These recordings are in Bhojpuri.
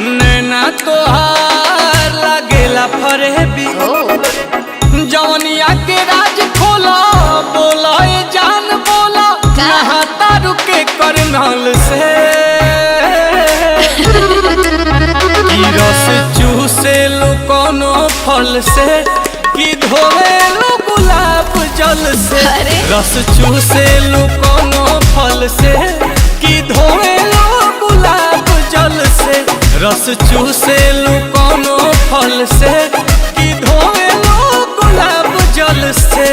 नैना तोहार लागेला फरेबी जवनिया के राज खोला बोला ए जान बोला नहाता रुके करनाल से रस चूसे लो कोनो फल से कि धोवे लो गुलाब जल से रस चूसे लो कोनो फल से कि धोवे लो गुलाब जल से रस चूसे लो कोनो फल से कि धोवे लो गुलाब जल से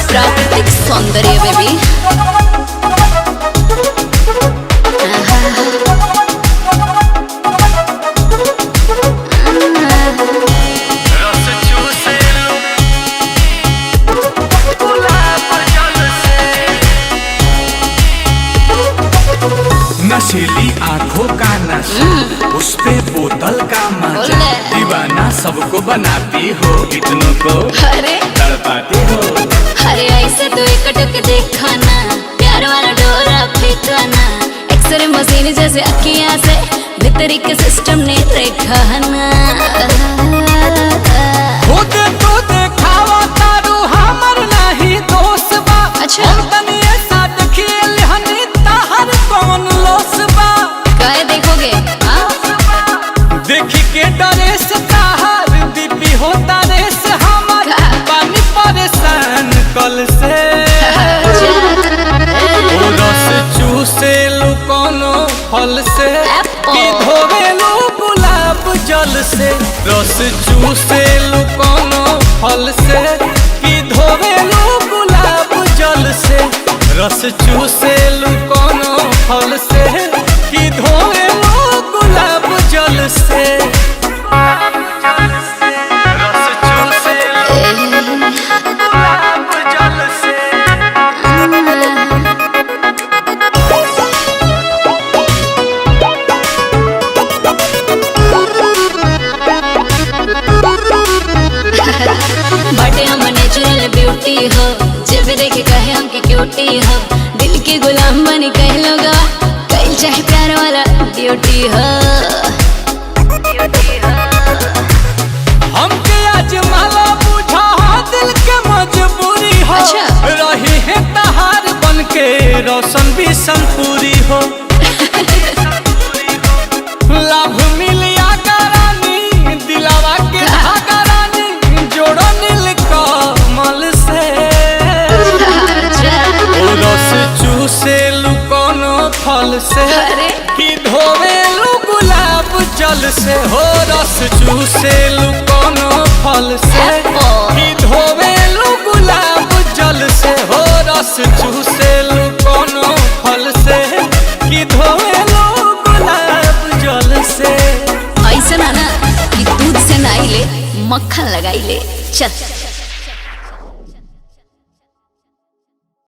प्राकृतिक सौंदर्य बेबी नशीली आंखों का नशा उस पे बोतल का मजा दीवाना सबको बनाती हो इतनों को अरे तड़पाती हो अरे ऐसे तो एक टक देखा ना प्यार वाला डोरा फेंका ना एक्सरे मशीन जैसे अखियां से भीतरी के सिस्टम ने देखा ना खुद तो देखावा तारू हमर नहीं दोस्त बा अच्छा हम तनी ऐसा देखिए हनी ताहर कौन लोस बा काय देखोगे देखी के डरे से ताहर दीपी होता रे से हमर पानी परेशान कल से ओ रस चूसे लो कोनो फल से कि धोवे लो गुलाब जल से रस चूसे लो कोनो फल से कि धोवे लो गुलाब जल से रस चूसे लो कोनो फल से कि धोवे लो गुलाब जल से रस चूसे लो गुलाब जल से बटे हम नेचुरल ब्यूटी हो जब देखे कहे हम की क्यूटी हो दिल के गुलाम बनी कह लोगा कहीं चाहे प्यार वाला ड्यूटी हो हमके आज माला बुझा दिल के मजबूरी हो अच्छा। रही है तहार बन के रोशन भी संपूरी हो लाभ मिलिया करानी दिलावा के धागा रानी जोड़ो नील कमल से ओ रस चूसे लू कोनो फल से अरे। कि धोवे लू गुलाब जल से हो रस चूसे लू कोनो फल से कि धोवे लू गुलाब जल से हो रस चूसे लू कोनो फल से कि धोवे लू गुलाब जल से ऐसा ना कि दूध से नहाई ले मक्खन लगाई ले चल